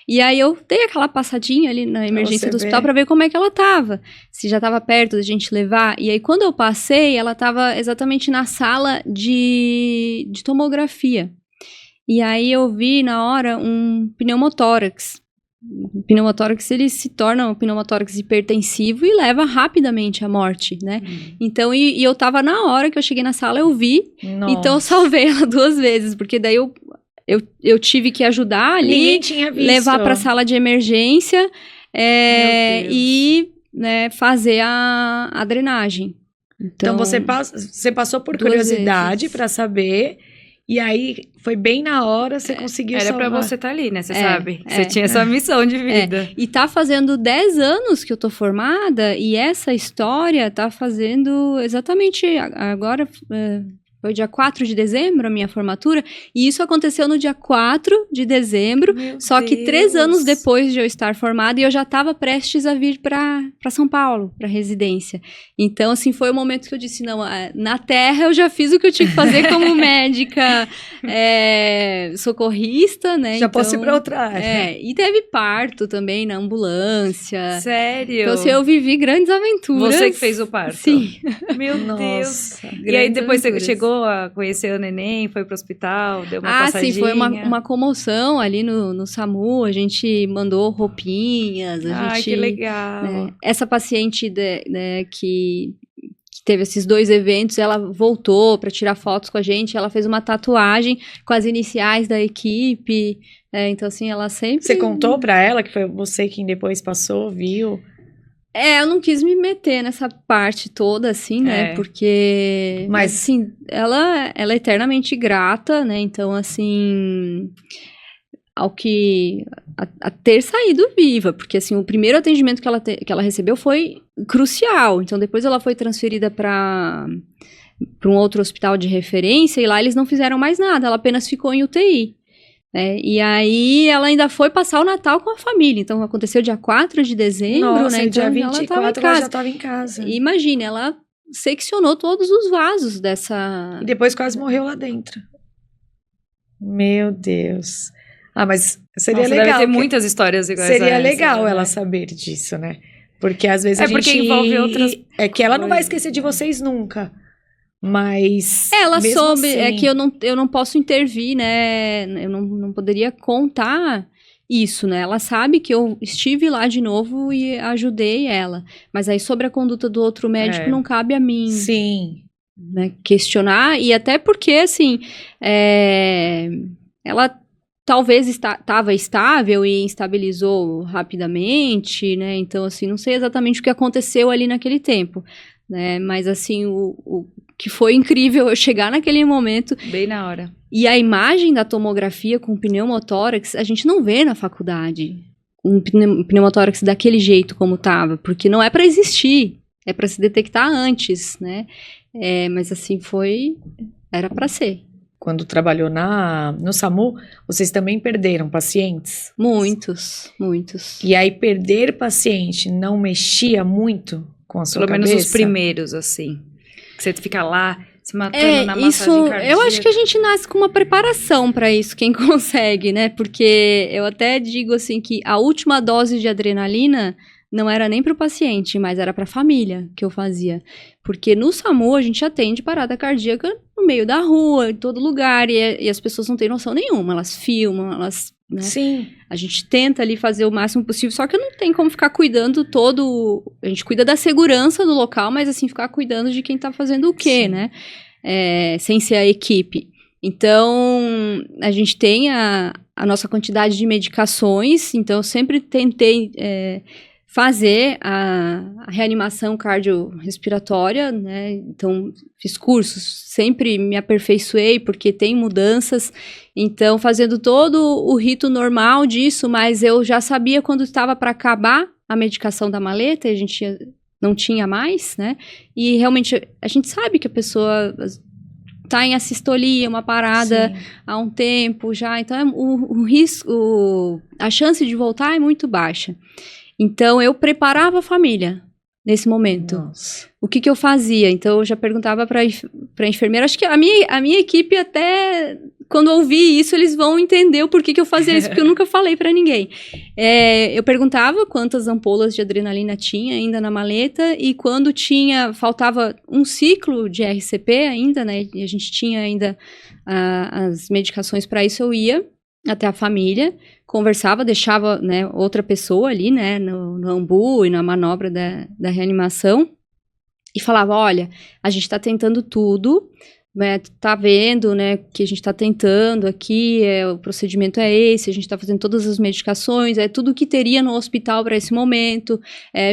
E aí eu dei aquela passadinha ali na emergência do hospital para ver como é que ela tava, se já estava perto da gente levar. E aí quando eu passei, ela estava exatamente na sala de tomografia. E aí eu vi na hora um pneumotórax. O pneumotórax, ele se torna um pneumotórax hipertensivo e leva rapidamente à morte, né? Então, e eu tava na hora que eu cheguei na sala, eu vi. Nossa. Então eu salvei ela 2 vezes, porque daí eu tive que ajudar ali, Ninguém tinha visto. Levar para a sala de emergência e, né, fazer a drenagem. Então você passou por curiosidade para saber, e aí foi bem na hora, você conseguiu salvar. Era pra você estar ali, né? Você sabe. Você tinha essa missão de vida. E tá fazendo 10 anos que eu tô formada, e essa história tá fazendo exatamente agora... Foi dia 4 de dezembro a minha formatura, e isso aconteceu no dia 4 de dezembro, só que 3 anos depois de eu estar formada, e eu já estava prestes a vir para São Paulo, para residência. Então, assim, foi o momento que eu disse, não, na Terra eu já fiz o que eu tinha que fazer como médica socorrista, né? Já posso ir para outra área. E teve parto também na ambulância. Sério? Então, assim, eu vivi grandes aventuras. Você que fez o parto? Sim. Meu Deus. E aí depois você chegou a conhecer o neném, foi pro hospital, deu uma passadinha? Sim, foi uma comoção ali no SAMU, a gente mandou roupinhas, que legal. Né, essa paciente que teve esses 2 eventos, ela voltou para tirar fotos com a gente, ela fez uma tatuagem com as iniciais da equipe, então assim, ela sempre... Você contou para ela que foi você quem depois passou, viu? Eu não quis me meter nessa parte toda, assim, né, porque... Mas, assim, ela é eternamente grata, né, então, assim, ao que... A ter saído viva, porque, assim, o primeiro atendimento que ela recebeu foi crucial, então depois ela foi transferida para um outro hospital de referência, e lá eles não fizeram mais nada, ela apenas ficou em UTI. E aí ela ainda foi passar o Natal com a família. Então aconteceu dia 4 de dezembro, Nossa, né? Então dia 24 ela já estava em casa. E imagine, ela seccionou todos os vasos dessa... E depois quase morreu lá dentro. Meu Deus. Mas seria legal. Deve ter muitas histórias iguais a essa. Seria legal ela saber disso, né? Porque às vezes a gente... porque envolve outras... É que ela não vai esquecer de vocês nunca. Mas... Ela soube, assim... que eu não posso intervir, né? Eu não poderia contar isso, né? Ela sabe que eu estive lá de novo e ajudei ela. Mas aí sobre a conduta do outro médico não cabe a mim. Sim. Né, questionar, e até porque, assim, ela talvez estava estável e instabilizou rapidamente, né? Então, assim, não sei exatamente o que aconteceu ali naquele tempo, né? Mas, assim, o que foi incrível eu chegar naquele momento... Bem na hora. E a imagem da tomografia com pneumotórax, a gente não vê na faculdade um pneumotórax daquele jeito como estava, porque não é para existir, é para se detectar antes, né? Mas, assim, era para ser. Quando trabalhou no SAMU, vocês também perderam pacientes? Muitos. E aí, perder paciente não mexia muito com a sua cabeça? Pelo menos os primeiros, assim. Que você fica lá, se matando na massagem cardíaca. Eu acho que a gente nasce com uma preparação para isso, quem consegue, né? Porque eu até digo, assim, que a última dose de adrenalina não era nem para o paciente, mas era para a família que eu fazia. Porque no SAMU a gente atende parada cardíaca no meio da rua, em todo lugar, e as pessoas não têm noção nenhuma, elas filmam, elas... Né? Sim. A gente tenta ali fazer o máximo possível, só que não tem como ficar cuidando a gente cuida da segurança do local, mas assim, ficar cuidando de quem tá fazendo o quê, né? Sem ser a equipe. Então, a gente tem a nossa quantidade de medicações, então eu sempre tentei fazer a reanimação cardiorrespiratória, né? Então, fiz cursos, sempre me aperfeiçoei, porque tem mudanças. Então, fazendo todo o rito normal disso, mas eu já sabia quando estava para acabar a medicação da maleta, a gente não tinha mais, né? E realmente, a gente sabe que a pessoa está em assistolia, uma parada há um tempo já, então o risco, a chance de voltar é muito baixa. Então, eu preparava a família nesse momento. Nossa. O que eu fazia? Então, eu já perguntava para a enfermeira. Acho que a minha equipe até, quando ouvir isso, eles vão entender o porquê que eu fazia isso, porque eu nunca falei para ninguém. Eu perguntava quantas ampolas de adrenalina tinha ainda na maleta e quando faltava um ciclo de RCP ainda, né? E a gente tinha ainda as medicações para isso, eu ia até a família, conversava, deixava, né, outra pessoa ali, né, no ambu e na manobra da reanimação, e falava, olha, a gente tá tentando tudo, né, tá vendo, né, que a gente tá tentando aqui, o procedimento é esse, a gente tá fazendo todas as medicações, é tudo que teria no hospital para esse momento,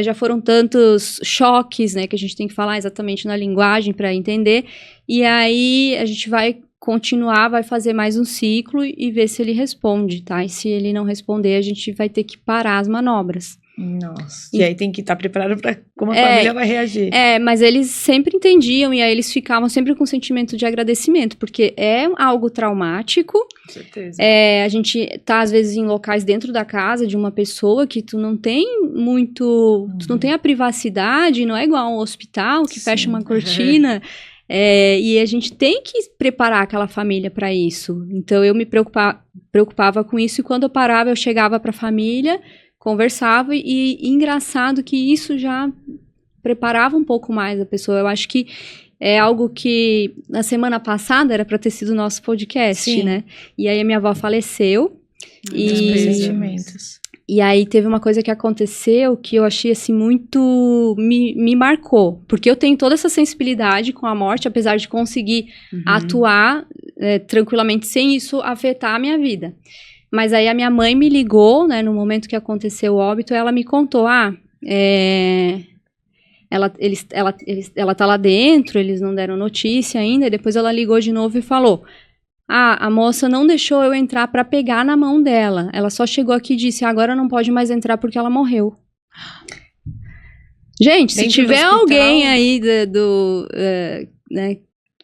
já foram tantos choques, né, que a gente tem que falar exatamente na linguagem para entender, e aí a gente vai continuar, vai fazer mais um ciclo e ver se ele responde, tá? E se ele não responder, a gente vai ter que parar as manobras. Nossa. E aí tem que estar preparado para como a família vai reagir. Mas eles sempre entendiam e aí eles ficavam sempre com sentimento de agradecimento, porque é algo traumático. Com certeza. A gente tá, às vezes, em locais dentro da casa de uma pessoa que tu não tem muito... Tu não tem a privacidade, não é igual a um hospital que fecha uma cortina... E a gente tem que preparar aquela família para isso. Então, eu me preocupava com isso. E quando eu parava, eu chegava para a família, conversava. E engraçado que isso já preparava um pouco mais a pessoa. Eu acho que é algo que, na semana passada, era para ter sido o nosso podcast, né? E aí, a minha avó faleceu. E aí, teve uma coisa que aconteceu que eu achei, assim, muito... Me marcou. Porque eu tenho toda essa sensibilidade com a morte, apesar de conseguir atuar tranquilamente sem isso afetar a minha vida. Mas aí, a minha mãe me ligou, né? No momento que aconteceu o óbito, ela me contou, ela tá lá dentro, eles não deram notícia ainda. E depois ela ligou de novo e falou... a moça não deixou eu entrar para pegar na mão dela. Ela só chegou aqui e disse, agora não pode mais entrar porque ela morreu. Gente, se tiver alguém aí né,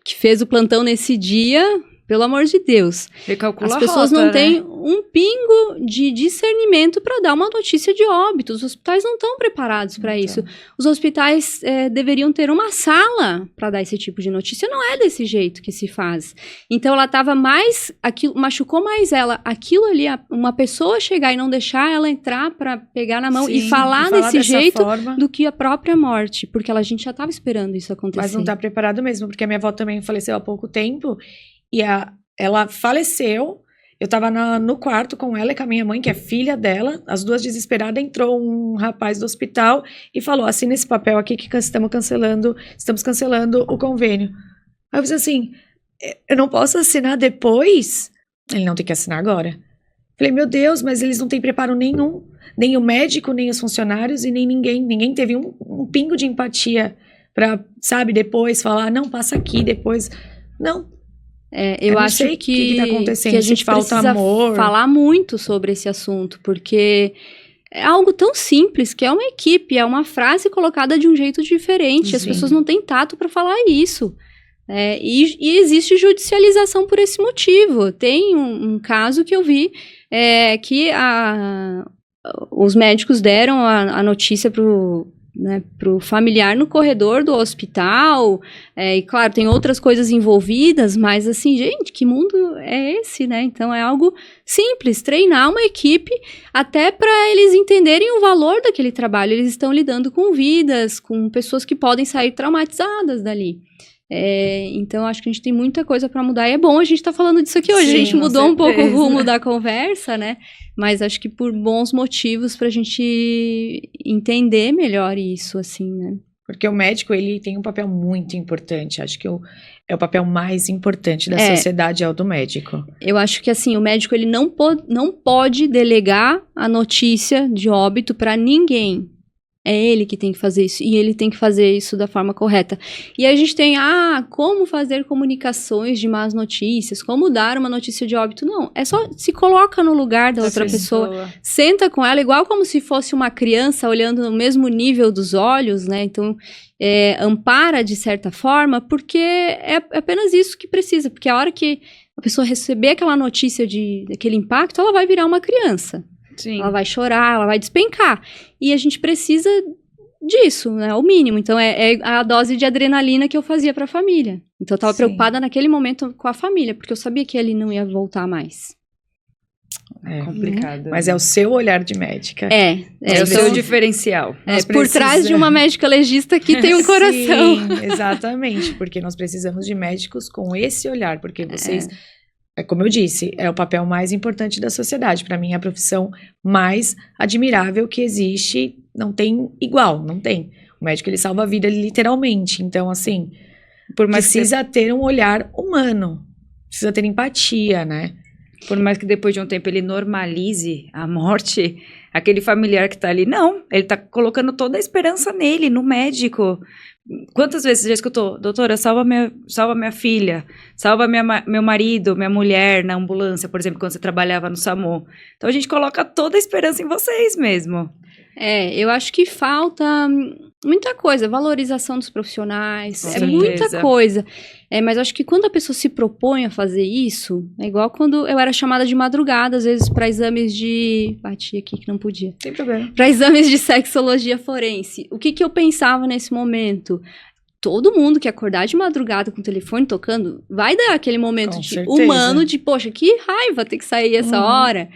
que fez o plantão nesse dia, pelo amor de Deus. Recalcula as pessoas a rota, não têm né? um pingo de discernimento para dar uma notícia de óbito. Os hospitais não estão preparados para isso. Os hospitais deveriam ter uma sala para dar esse tipo de notícia. Não é desse jeito que se faz. Então, ela estava machucou mais ela. Aquilo ali, uma pessoa chegar e não deixar ela entrar para pegar na mão e falar desse jeito do que a própria morte. Porque a gente já estava esperando isso acontecer. Mas não está preparado mesmo, porque a minha avó também faleceu há pouco tempo. E ela faleceu, eu tava no quarto com ela e com a minha mãe, que é filha dela, as duas desesperadas, entrou um rapaz do hospital e falou, assina esse papel aqui que estamos cancelando o convênio. Aí eu disse assim, eu não posso assinar depois? Ele não tem que assinar agora. Falei, meu Deus, mas eles não têm preparo nenhum, nem o médico, nem os funcionários e nem ninguém teve um pingo de empatia pra, sabe, depois falar, não, passa aqui, depois, não. Eu acho que tá acontecendo, que a gente precisa falar muito sobre esse assunto, porque é algo tão simples, que é uma equipe, é uma frase colocada de um jeito diferente. Sim. As pessoas não têm tato para falar isso. E existe judicialização por esse motivo. Tem um caso que eu vi que os médicos deram a notícia pro familiar no corredor do hospital, e claro, tem outras coisas envolvidas, mas assim, gente, que mundo é esse, né? Então é algo simples, treinar uma equipe até para eles entenderem o valor daquele trabalho. Eles estão lidando com vidas, com pessoas que podem sair traumatizadas dali. Então acho que a gente tem muita coisa para mudar e é bom a gente estar falando disso aqui hoje. Sim, a gente mudou um pouco o rumo da conversa, né? Mas acho que por bons motivos pra gente entender melhor isso, assim, né? Porque o médico, ele tem um papel muito importante. Acho que é o papel mais importante da sociedade, é o do médico. Eu acho que, assim, o médico, ele não pode delegar a notícia de óbito pra ninguém. É ele que tem que fazer isso. E ele tem que fazer isso da forma correta. E aí a gente tem, como fazer comunicações de más notícias, como dar uma notícia de óbito. Não, é só se coloca no lugar da outra pessoa, senta com ela, igual como se fosse uma criança olhando no mesmo nível dos olhos, né? Então, ampara de certa forma, porque é apenas isso que precisa. Porque a hora que a pessoa receber aquela notícia daquele impacto, ela vai virar uma criança. Sim. Ela vai chorar, ela vai despencar. E a gente precisa disso, né? O mínimo. Então, é a dose de adrenalina que eu fazia para a família. Então, eu estava preocupada naquele momento com a família, porque eu sabia que ele não ia voltar mais. É complicado. Mas é o seu olhar de médica. É o seu diferencial. Por trás de uma médica legista que tem um coração. Sim, exatamente. Porque nós precisamos de médicos com esse olhar. Porque vocês... como eu disse, é o papel mais importante da sociedade. Para mim, é a profissão mais admirável que existe. Não tem igual, não tem. O médico, ele salva a vida literalmente. Então, assim, precisa ter um olhar humano. Precisa ter empatia, né? Por mais que depois de um tempo ele normalize a morte, aquele familiar que tá ali, não. Ele tá colocando toda a esperança nele, no médico. Quantas vezes você já escutou? Doutora, salva minha filha, salva meu marido, minha mulher na ambulância, por exemplo, quando você trabalhava no SAMU. Então a gente coloca toda a esperança em vocês mesmo. Eu acho que falta muita coisa, valorização dos profissionais, Com certeza. Muita coisa. Mas acho que quando a pessoa se propõe a fazer isso, é igual quando eu era chamada de madrugada, às vezes, para exames de... Bati aqui que não podia. Sem problema. Para exames de sexologia forense. O que eu pensava nesse momento? Todo mundo que acordar de madrugada com o telefone tocando, vai dar aquele momento humano de, poxa, que raiva ter que sair essa hora.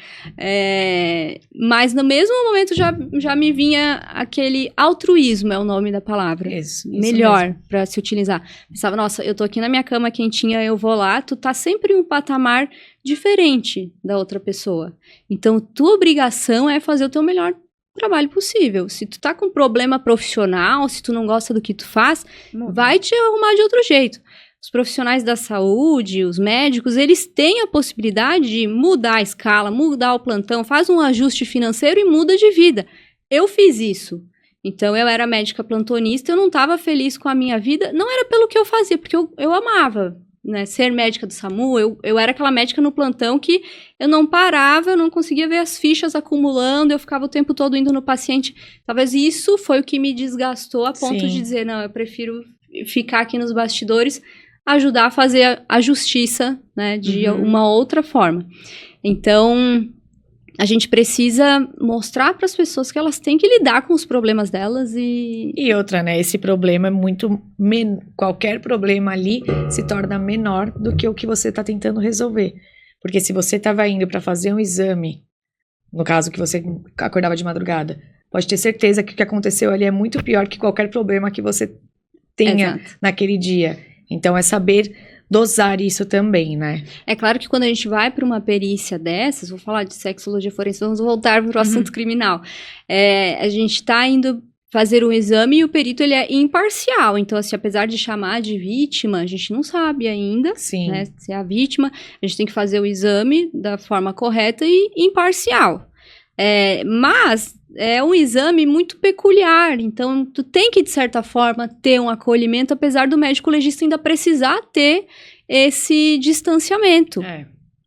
Mas no mesmo momento já me vinha aquele altruísmo, é o nome da palavra. Isso melhor para se utilizar. Pensava, nossa, eu tô aqui na minha cama quentinha, eu vou lá, tu tá sempre em um patamar diferente da outra pessoa. Então, tua obrigação é fazer o teu melhor trabalho possível. Se tu tá com problema profissional, se tu não gosta do que tu faz, vai te arrumar de outro jeito. Os profissionais da saúde, os médicos, eles têm a possibilidade de mudar a escala, mudar o plantão, faz um ajuste financeiro e muda de vida. Eu fiz isso. Então, eu era médica plantonista, eu não estava feliz com a minha vida, não era pelo que eu fazia, porque eu amava, né, ser médica do SAMU, eu era aquela médica no plantão que eu não parava, eu não conseguia ver as fichas acumulando, eu ficava o tempo todo indo no paciente. Talvez isso foi o que me desgastou a ponto de dizer, não, eu prefiro ficar aqui nos bastidores, ajudar a fazer a justiça, né, de uma outra forma. Então, a gente precisa mostrar para as pessoas que elas têm que lidar com os problemas delas e outra, né? Esse problema é muito... Qualquer problema ali se torna menor do que o que você está tentando resolver. Porque se você estava indo para fazer um exame, no caso que você acordava de madrugada, pode ter certeza que o que aconteceu ali é muito pior que qualquer problema que você tenha naquele dia. Então, é saber dosar isso também, né? É claro que quando a gente vai para uma perícia dessas, vou falar de sexologia forense, vamos voltar para o assunto criminal. A gente está indo fazer um exame e o perito ele é imparcial. Então, assim, apesar de chamar de vítima, a gente não sabe ainda, né, se é a vítima. A gente tem que fazer o exame da forma correta e imparcial. Mas é um exame muito peculiar, então tu tem que, de certa forma, ter um acolhimento, apesar do médico legista ainda precisar ter esse distanciamento.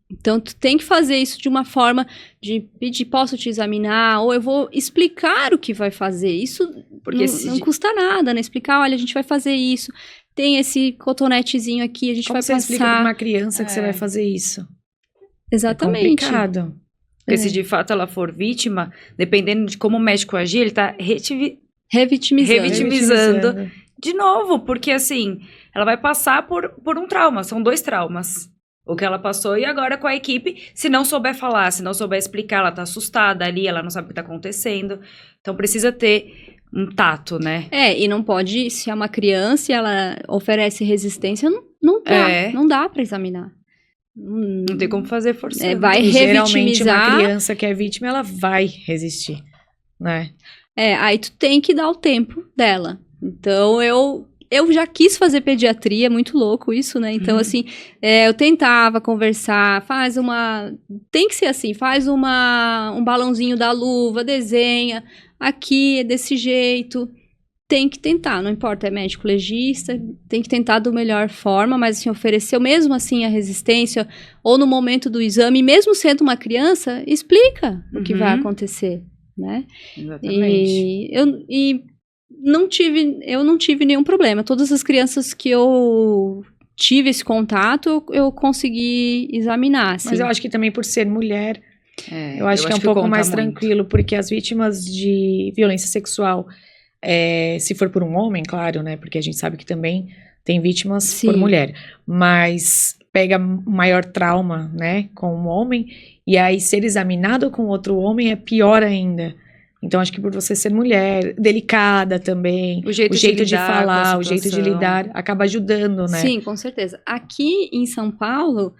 Então, tu tem que fazer isso de uma forma de pedir, posso te examinar, ou eu vou explicar o que vai fazer. Isso porque não custa nada, né? Explicar, olha, a gente vai fazer isso, tem esse cotonetezinho aqui, a gente vai passar. Como você explica para uma criança que você vai fazer isso? Exatamente. É complicado. Porque se de fato ela for vítima, dependendo de como o médico agir, ele tá revitimizando de novo, porque assim, ela vai passar por um trauma, são 2 traumas. O que ela passou e agora com a equipe, se não souber falar, se não souber explicar, ela tá assustada ali, ela não sabe o que tá acontecendo. Então precisa ter um tato, né? E não pode, se é uma criança e ela oferece resistência, não dá pra examinar. Não tem como fazer forçando. Vai revitimizar. Geralmente uma criança que é vítima, ela vai resistir, né? Aí tu tem que dar o tempo dela. Então, eu já quis fazer pediatria, é muito louco isso, né? Então, assim, eu tentava conversar, tem que ser assim, faz um balãozinho da luva, desenha. aqui é desse jeito. Tem que tentar, não importa, é médico legista, tem que tentar da melhor forma, mas assim, ofereceu mesmo assim a resistência, ou no momento do exame, mesmo sendo uma criança, explica o que vai acontecer, né? Exatamente. E eu não tive nenhum problema. Todas as crianças que eu tive esse contato, eu consegui examinar, assim. Mas eu acho que também por ser mulher, É, eu acho que é um pouco conta mais muito. tranquilo, porque as vítimas de violência sexual, se for por um homem, claro, né? Porque a gente sabe que também tem vítimas Sim. por mulher. Mas pega maior trauma, né? Com um homem. E aí ser examinado com outro homem é pior ainda. Então acho que por você ser mulher, delicada também, O jeito de lidar com a falar, o jeito de situação. lidar, acaba ajudando, né? Sim, com certeza. Aqui em São Paulo,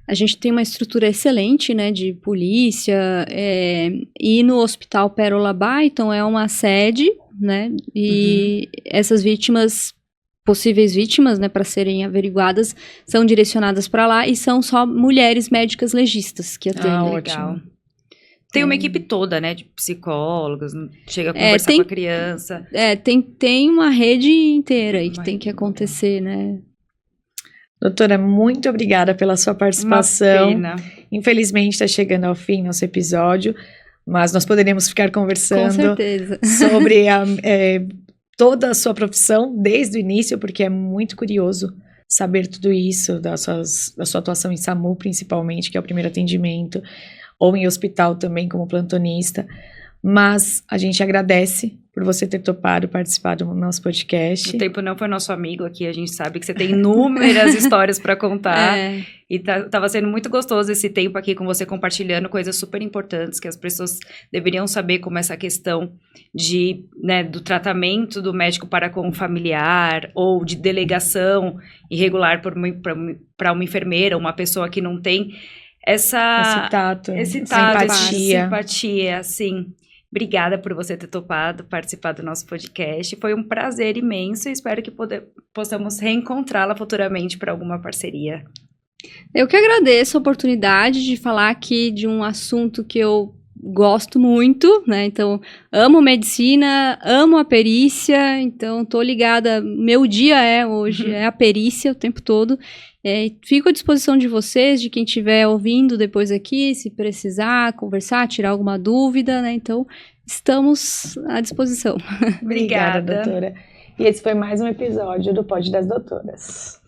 a gente tem uma estrutura excelente, né, de polícia, e no Hospital Pérola Byton é uma sede, né, e essas vítimas, possíveis vítimas, né, para serem averiguadas, são direcionadas para lá e são só mulheres médicas legistas que atendem. Legal. Ótimo. Tem uma equipe toda, né, de psicólogos, chega a conversar tem- com a criança. Tem uma rede inteira aí que Uma tem que rede. acontecer, né. Doutora, muito obrigada pela sua participação. Uma pena. Infelizmente está chegando ao fim nosso episódio, mas nós poderíamos ficar Com conversando certeza. sobre toda a sua profissão desde o início, porque é muito curioso saber tudo isso, da sua atuação em SAMU, principalmente, que é o primeiro atendimento, ou em hospital também como plantonista. Mas a gente agradece por você ter topado participar do nosso podcast. O tempo não foi nosso amigo aqui, a gente sabe que você tem inúmeras histórias para contar. E tava sendo muito gostoso esse tempo aqui com você compartilhando coisas super importantes que as pessoas deveriam saber, como essa questão do tratamento do médico para com o familiar, ou de delegação irregular para uma enfermeira, uma pessoa que não tem esse tato, essa essa simpatia, assim. Obrigada por você ter topado participar do nosso podcast. Foi um prazer imenso e espero que possamos reencontrá-la futuramente para alguma parceria. Eu que agradeço a oportunidade de falar aqui de um assunto que eu gosto muito, né? Então, amo medicina, amo a perícia, então tô ligada, meu dia hoje é a perícia o tempo todo. Fico à disposição de vocês, de quem estiver ouvindo depois aqui, se precisar conversar, tirar alguma dúvida, né? Então, estamos à disposição. Obrigada, doutora. E esse foi mais um episódio do Pod das Doutoras.